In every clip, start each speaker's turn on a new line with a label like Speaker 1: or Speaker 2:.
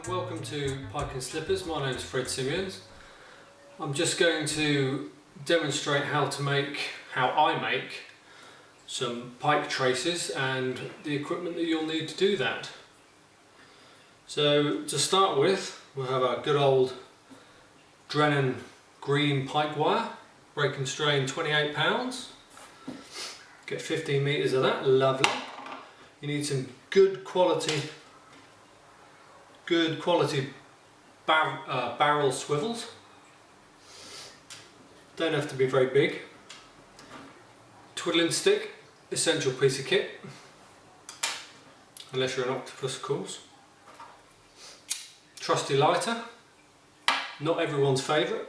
Speaker 1: and welcome to Pike and Slippers. My name is Fred Simeons. I'm just going to demonstrate how I make some pike traces and the equipment that you'll need to do that. So to start with, we'll have our good old Drennan green pike wire, break and strain 28 pounds. Get 15 meters of that, lovely. You need some good quality barrel swivels. Don't have to be very big. Twiddling stick, essential piece of kit, unless you're an octopus, of course. Trusty lighter, not everyone's favourite.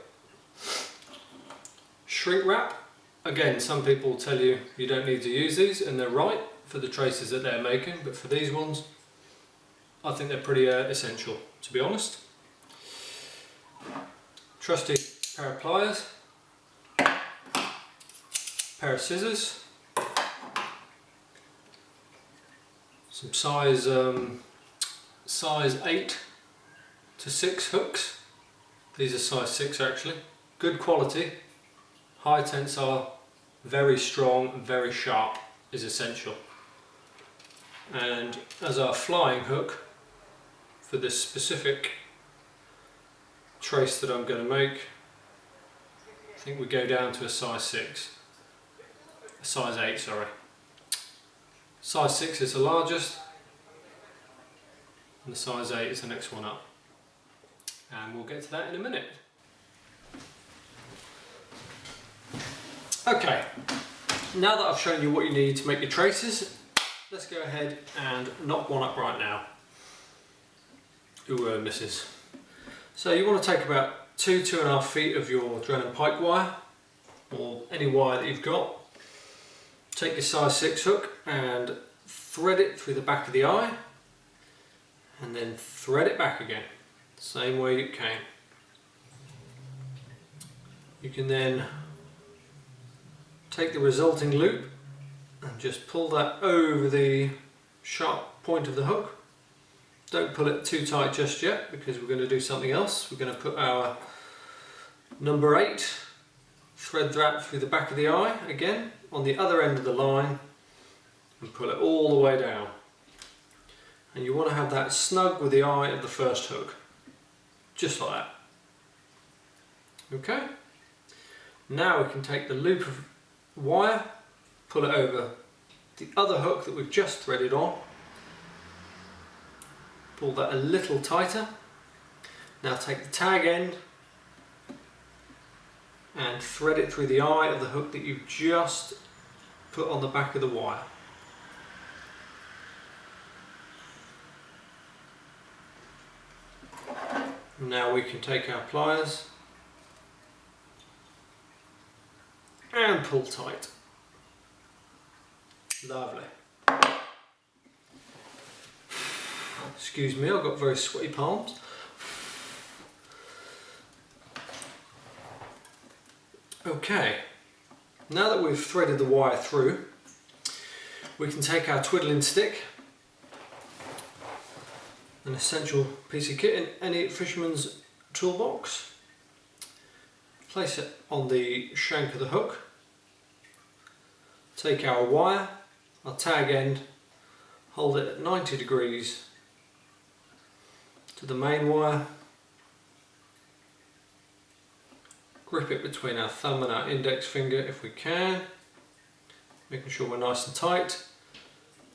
Speaker 1: Shrink wrap, again, some people tell you you don't need to use these, and they're right for the traces that they're making, but for these ones I think they're pretty essential, to be honest. Trusty pair of pliers, pair of scissors, some size 8 to 6 hooks. These are size 6 actually. Good quality, high tensile, very strong, very sharp is essential. And as our flying hook for this specific trace that I'm going to make, I think we go down to a size 6. A size 8, sorry. Size 6 is the largest, and the size 8 is the next one up. And we'll get to that in a minute. Okay, now that I've shown you what you need to make your traces, let's go ahead and knock one up right now. Ooh, misses. So you want to take about 2–2.5 feet of your Drennan pike wire, or any wire that you've got. Take your size 6 hook and thread it through the back of the eye, and then thread it back again, same way it came. You can then take the resulting loop and just pull that over the sharp point of the hook. Don't pull it too tight just yet, because we're going to do something else. We're going to put our number 8, thread that through the back of the eye again on the other end of the line, and pull it all the way down. And you want to have that snug with the eye of the first hook, just like that. Okay, now we can take the loop of wire, pull it over the other hook that we've just threaded on, pull that a little tighter. Now take the tag end and thread it through the eye of the hook that you've just put on the back of the wire. Now we can take our pliers and pull tight. Lovely. Excuse me, I've got very sweaty palms. Okay, now that we've threaded the wire through, we can take our twiddling stick, an essential piece of kit in any fisherman's toolbox. Place it on the shank of the hook. Take our wire, our tag end, hold it at 90 degrees to the main wire. Grip it between our thumb and our index finger if we can, making sure we're nice and tight,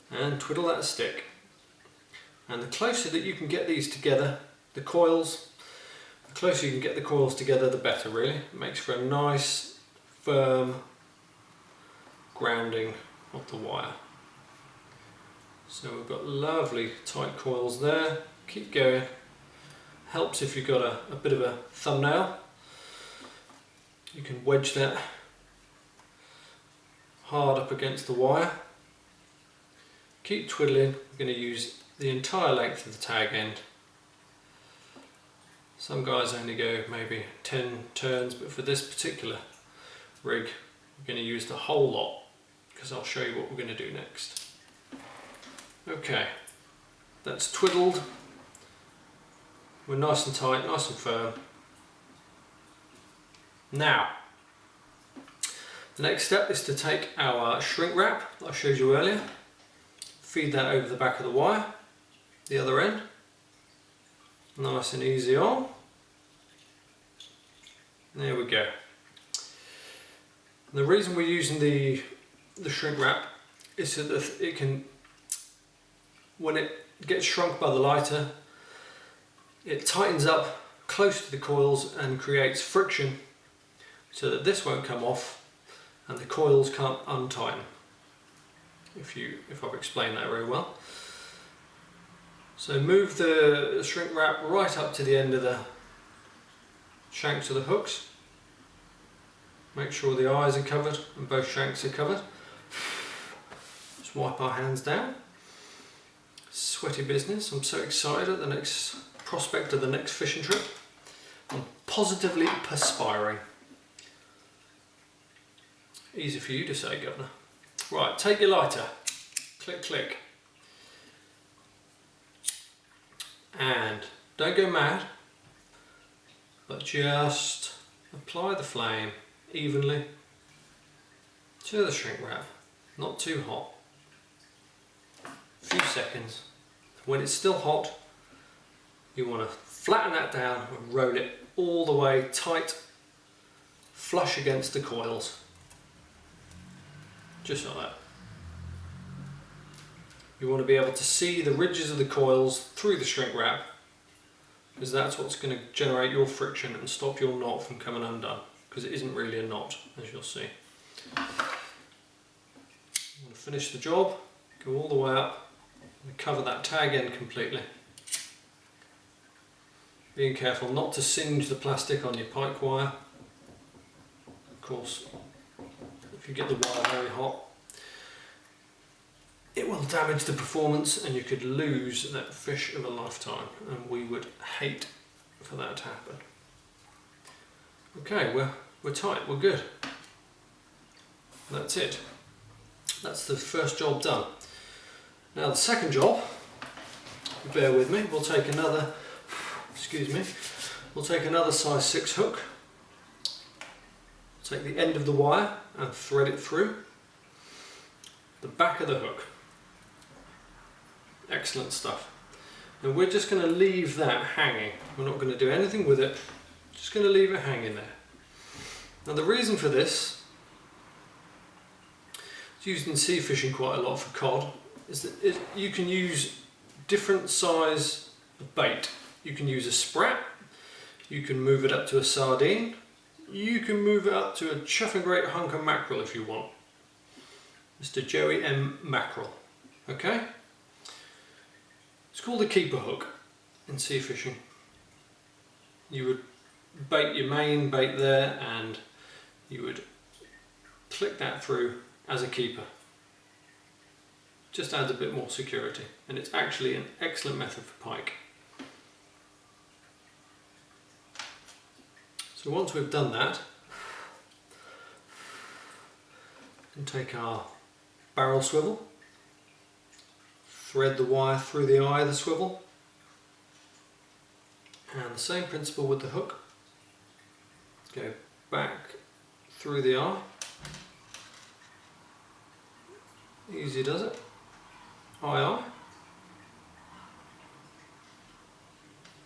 Speaker 1: and twiddle that stick. And the closer that you can get these together, the coils, the closer you can get the coils together, the better really. It makes for a nice, firm grounding of the wire. So we've got lovely tight coils there. Keep going. Helps if you've got a bit of a thumbnail. You can wedge that hard up against the wire. Keep twiddling. We're going to use the entire length of the tag end. Some guys only go maybe 10 turns, but for this particular rig we're going to use the whole lot, because I'll show you what we're going to do next. Okay, that's twiddled. We're nice and tight, nice and firm. Now, the next step is to take our shrink wrap that I showed you earlier, feed that over the back of the wire, the other end, nice and easy on. There we go. And the reason we're using the shrink wrap is so that it can, when it gets shrunk by the lighter, it tightens up close to the coils and creates friction so that this won't come off and the coils can't untighten, if I've explained that very well. So move the shrink wrap right up to the end of the shanks of the hooks. Make sure the eyes are covered and both shanks are covered. Just wipe our hands down. Sweaty business. I'm so excited at the next prospect of the next fishing trip. I'm positively perspiring. Easy for you to say, Governor. Right, take your lighter. Click, click. And don't go mad, but just apply the flame evenly to the shrink wrap. Not too hot. A few seconds. When it's still hot, you want to flatten that down and roll it all the way tight, flush against the coils. Just like that. You want to be able to see the ridges of the coils through the shrink wrap, because that's what's going to generate your friction and stop your knot from coming undone, because it isn't really a knot, as you'll see. You want to finish the job, go all the way up and cover that tag end completely. Being careful not to singe the plastic on your pike wire. Of course, if you get the wire very hot, it will damage the performance and you could lose that fish of a lifetime, and we would hate for that to happen. Okay, we're tight, we're good. That's it. That's the first job done. Now the second job, bear with me, we'll take another, we'll take another size 6 hook, take the end of the wire and thread it through the back of the hook. Excellent stuff. And we're just going to leave that hanging. We're not going to do anything with it, just going to leave it hanging there. Now the reason for this, it's used in sea fishing quite a lot for cod, is that you can use different size of bait. You can use a sprat, you can move it up to a sardine, you can move it up to a chuffing great hunk of mackerel if you want. Mr. Joey M. Mackerel. Okay? It's called a keeper hook in sea fishing. You would bait your main bait there and you would click that through as a keeper. Just adds a bit more security, and it's actually an excellent method for pike. So once we've done that, we can take our barrel swivel, thread the wire through the eye of the swivel, and the same principle with the hook. Go back through the eye. Easy does it. Eye, eye.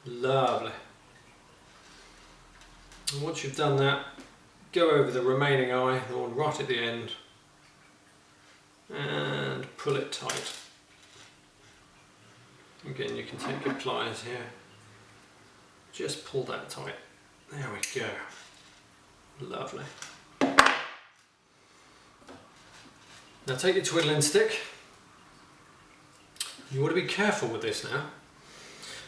Speaker 1: Lovely. And once you've done that, go over the remaining eye, the one right at the end, and pull it tight. Again, you can take your pliers here. Just pull that tight. There we go. Lovely. Now take your twiddling stick. You want to be careful with this now,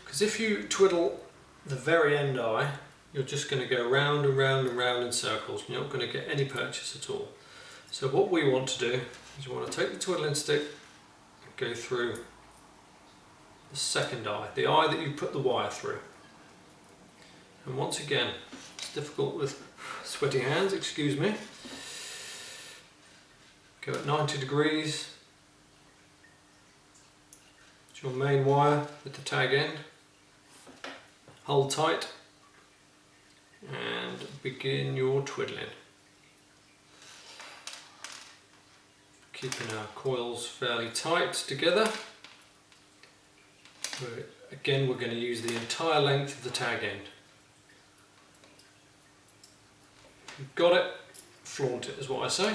Speaker 1: because if you twiddle the very end eye, you're just going to go round and round and round in circles, and you're not going to get any purchase at all. So what we want to do is you want to take the twiddling stick and go through the second eye, the eye that you put the wire through. And once again, it's difficult with sweaty hands, excuse me. Go at 90 degrees. It's your main wire with the tag end. hold tight and begin your twiddling. Keeping our coils fairly tight together. Again, we're going to use the entire length of the tag end. If you've got it, flaunt it is what I say.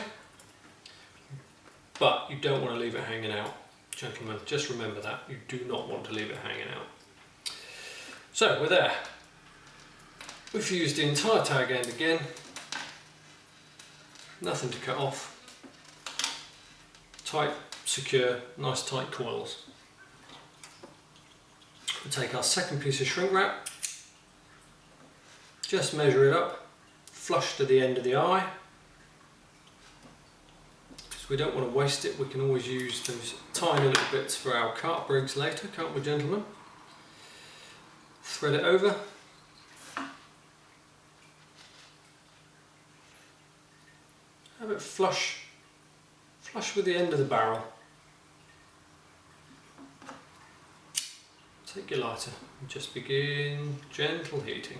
Speaker 1: But you don't want to leave it hanging out. Gentlemen, just remember that. You do not want to leave it hanging out. So, we're there. We've used the entire tag end again. Nothing to cut off. Tight, secure, nice tight coils. We'll take our second piece of shrink wrap. Just measure it up, flush to the end of the eye. Because we don't want to waste it, we can always use those tiny little bits for our cart brigs later, can't we, gentlemen? Thread it over. Have it flush with the end of the barrel. Take your lighter and just begin gentle heating.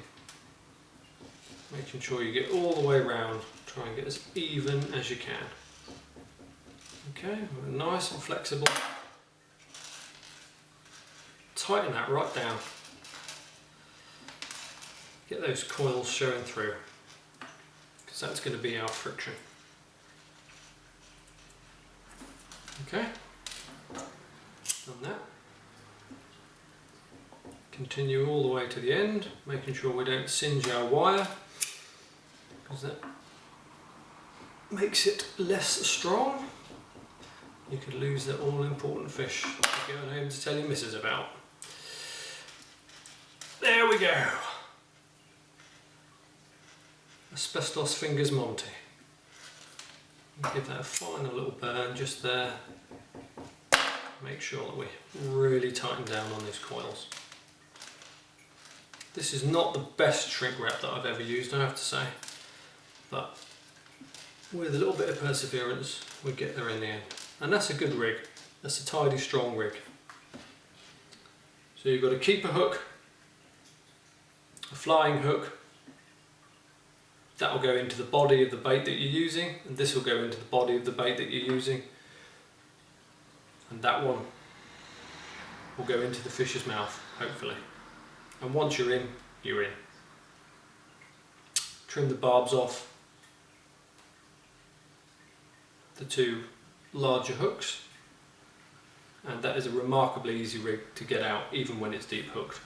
Speaker 1: Making sure you get all the way around, try and get as even as you can. Okay, we're nice and flexible. Tighten that right down. Get those coils showing through, because that's going to be our friction. Okay, done that. Continue all the way to the end, making sure we don't singe our wire, because that makes it less strong. You could lose that all-important fish you're going home to tell your missus about. There we go. Asbestos fingers Monty. Give that a final little burn just there. Make sure that we really tighten down on these coils. This is not the best shrink wrap that I've ever used, I have to say, but with a little bit of perseverance we get there in the end. And that's a good rig, that's a tidy, strong rig. So you've got a keeper hook, a flying hook, that will go into the body of the bait that you're using, and this will go into the body of the bait that you're using, and that one will go into the fish's mouth, hopefully. And once you're in, you're in. Trim the barbs off the two larger hooks, and that is a remarkably easy rig to get out even when it's deep hooked.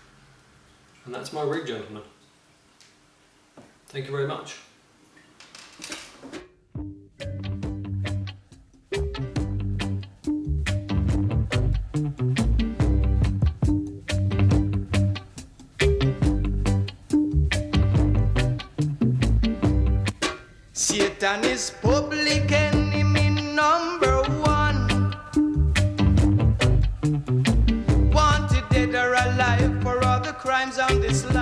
Speaker 1: And that's my rig, gentlemen. Thank you very much.
Speaker 2: Satan is public enemy number one. Wanted dead or alive for all the crimes on this land.